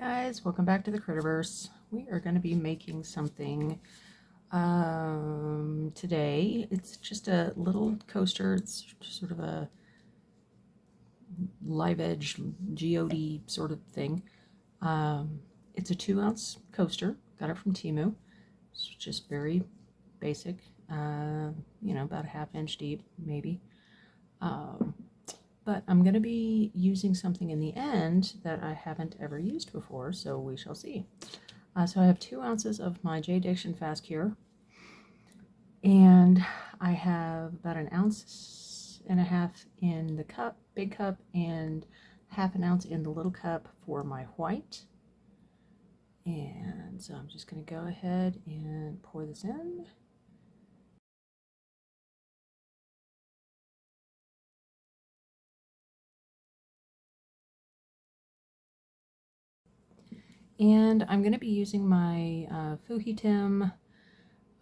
Guys, welcome back to the Critterverse. We are going to be making something today. It's just a little coaster. It's sort of a live edge geode sort of thing. It's a 2-ounce coaster. Got it from Thyme. It's just very basic, about a 1/2 inch deep maybe. But I'm going to be using something in the end that I haven't ever used before, so we shall see. So I have 2 ounces of my J-Diction Fast Cure, and I have about 1.5 ounces in the cup, big cup, and 1/2 ounce in the little cup for my white. And so I'm just going to go ahead and pour this in. And I'm going to be using my Fujitim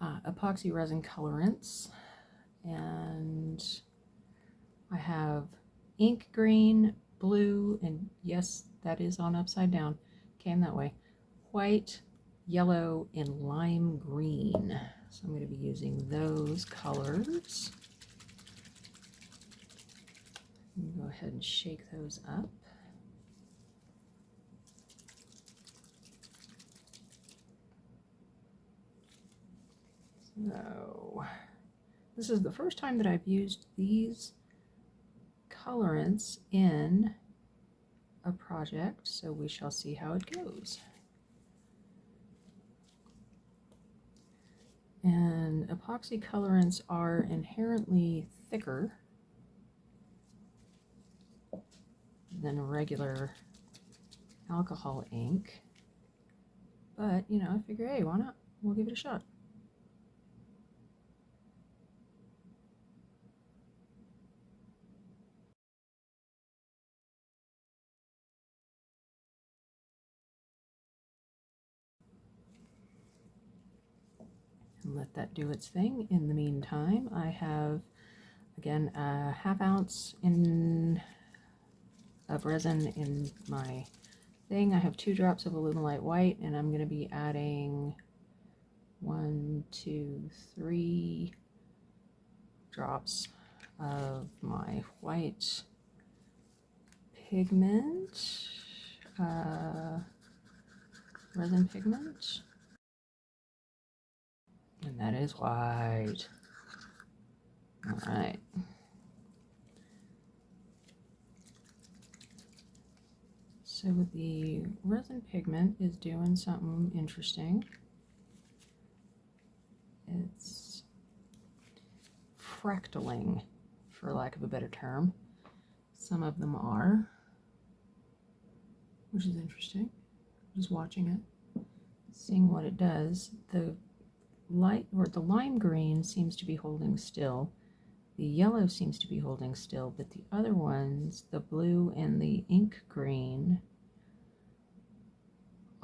epoxy resin colorants, and I have ink green, blue, and yes, that is on upside down, came that way, white, yellow, and lime green. So I'm going to be using those colors. Go ahead and shake those up. So this is the first time that I've used these colorants in a project, so we shall see how it goes. And epoxy colorants are inherently thicker than a regular alcohol ink, but I figure, hey, why not? We'll give it a shot. And let that do its thing. In the meantime, I have, again, a 1/2 ounce of resin in my thing. I have 2 drops of Illuminate White, and I'm going to be adding 1, 2, 3 drops of my white pigment, resin pigment. And that is white. All right. So the resin pigment is doing something interesting. It's fractaling, for lack of a better term. Some of them are, which is interesting. Just watching it, seeing what it does. The lime green seems to be holding still. The yellow seems to be holding still, but the other ones, the blue and the ink green,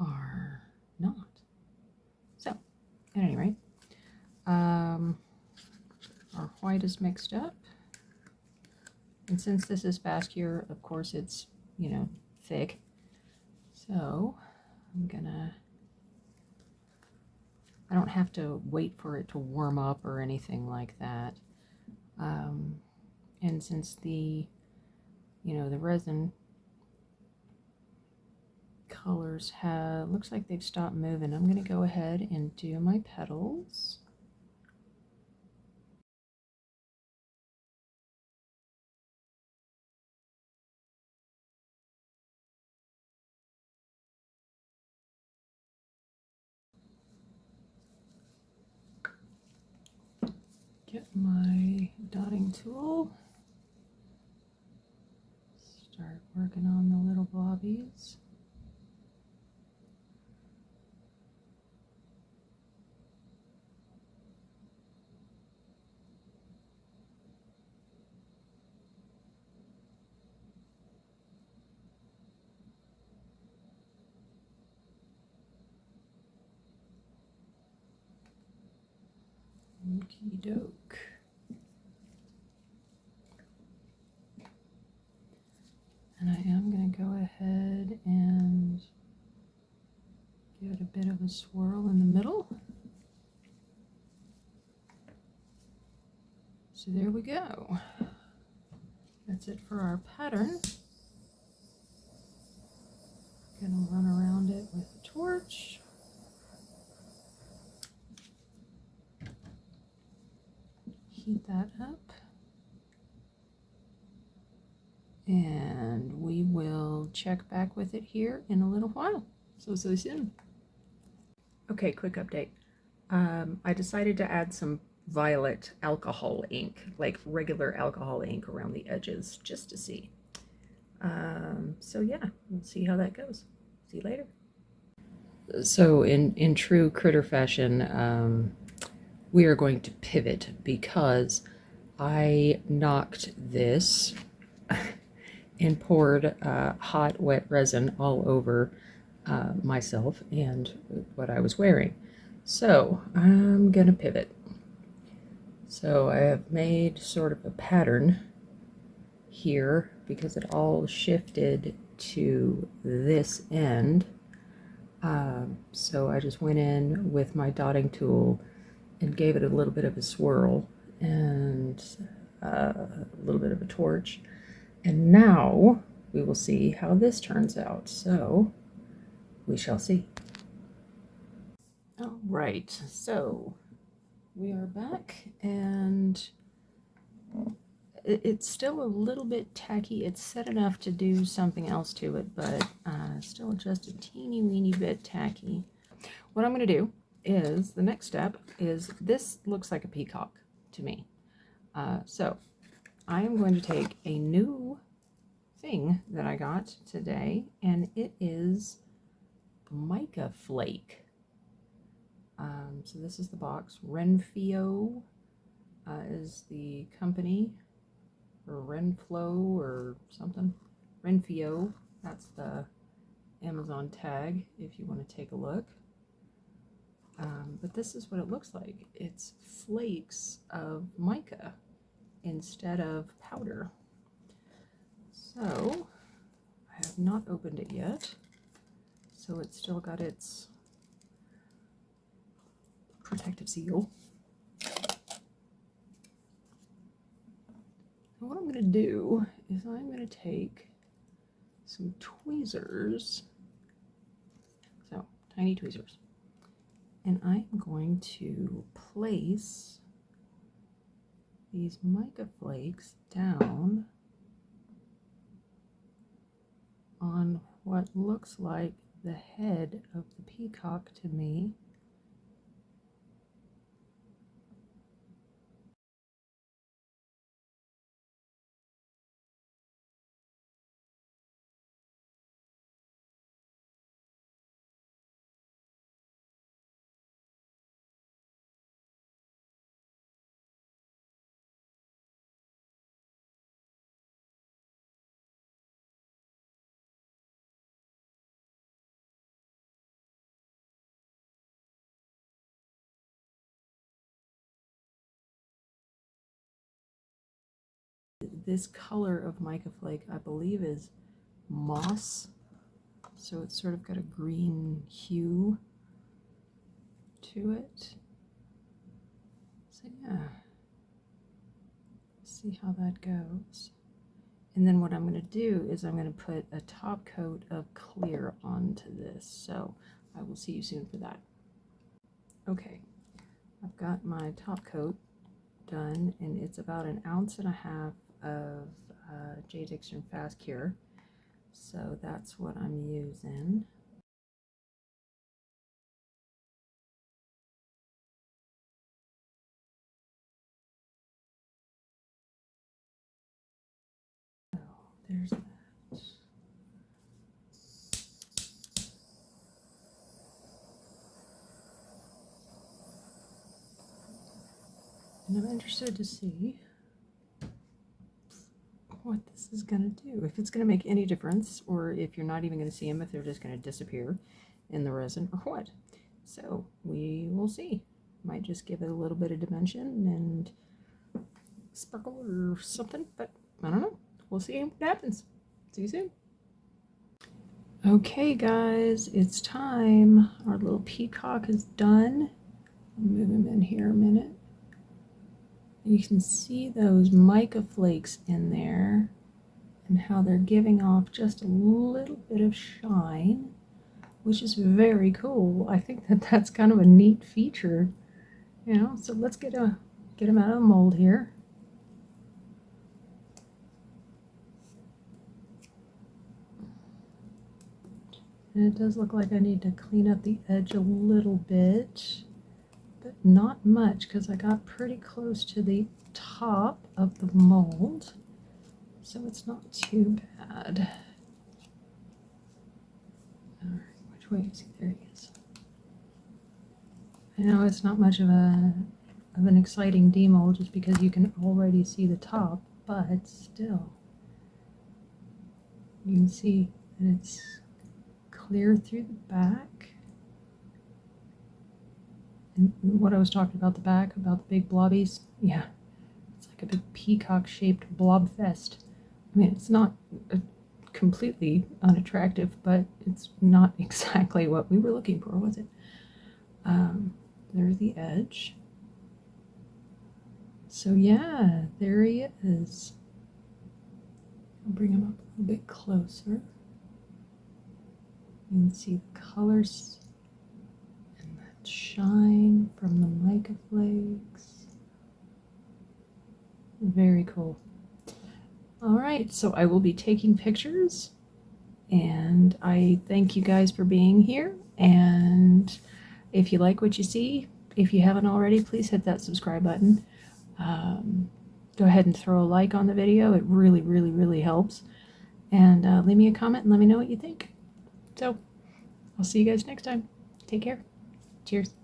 are not. So, at any rate, our white is mixed up. And since this is Fast Cure, of course it's, thick. So, I don't have to wait for it to warm up or anything like that. And since the resin colors looks like they've stopped moving, I'm going to go ahead and do my petals. Get my dotting tool. Start working on the little blobbies. Okie doke. And I am going to go ahead and bit of a swirl in the middle. So there we go. That's it for our pattern. Gonna run around it with a torch. Heat that up. And we will check back with it here in a little while. So soon. Okay, quick update. I decided to add some violet alcohol ink, like regular alcohol ink around the edges, just to see. So yeah, we'll see how that goes. See you later. So in true critter fashion, we are going to pivot because I knocked this and poured hot, wet resin all over myself and what I was wearing. So I'm gonna pivot. So I have made sort of a pattern here because it all shifted to this end. So I just went in with my dotting tool and gave it a little bit of a swirl and a little bit of a torch. And now we will see how this turns out. So we shall see. All right, so we are back, and it's still a little bit tacky. It's set enough to do something else to it, but still just a teeny weeny bit tacky. What I'm going to do is, the next step is, this looks like a peacock to me. So I am going to take a new thing that I got today, and it is Mica Flake. So this is the box. Renfio is the company, or Renflo or something. Renfio, that's the Amazon tag if you want to take a look. But this is what it looks like. It's flakes of mica instead of powder. So I have not opened it yet, so it's still got its protective seal. And what I'm going to do is I'm going to take some tweezers, so tiny tweezers, and I'm going to place these mica flakes down on what looks like the head of the peacock to me. This color of mica flake, I believe, is moss, so it's sort of got a green hue to it. So yeah, see how that goes. And then what I'm going to do is I'm going to put a top coat of clear onto this, so I will see you soon for that. Okay, I've got my top coat done, and it's about 1.5 ounces of J. Dixon Fast Cure, so that's what I'm using. So there's that. And I'm interested to see what this is going to do, if it's going to make any difference, or if you're not even going to see them, if they're just going to disappear in the resin, or what. So we will see. Might just give it a little bit of dimension and sparkle or something, but I don't know. We'll see what happens. See you soon. Okay guys, it's time. Our little peacock is done. I'll move him in here a minute. You can see those mica flakes in there and how they're giving off just a little bit of shine, which is very cool. I think that that's kind of a neat feature, you know. So let's get him out of the mold here. And it does look like I need to clean up the edge a little bit, but not much because I got pretty close to the top of the mold, so it's not too bad. All right, which way is he? There he is. I know it's not much of an exciting demold just because you can already see the top, but still, you can see that it's clear through the back. And what I was talking about the back, about the big blobbies, yeah, it's like a big peacock-shaped blob fest. I mean, it's not completely unattractive, but it's not exactly what we were looking for, was it? There's the edge. So yeah, there he is. I'll bring him up a little bit closer. You can see the colors and that shine from the mica flakes. Very cool. All right, so I will be taking pictures, and I thank you guys for being here. And if you like what you see, if you haven't already, please hit that subscribe button. Go ahead and throw a like on the video. It really, really, really helps. And leave me a comment and let me know what you think. So I'll see you guys next time. Take care. Cheers.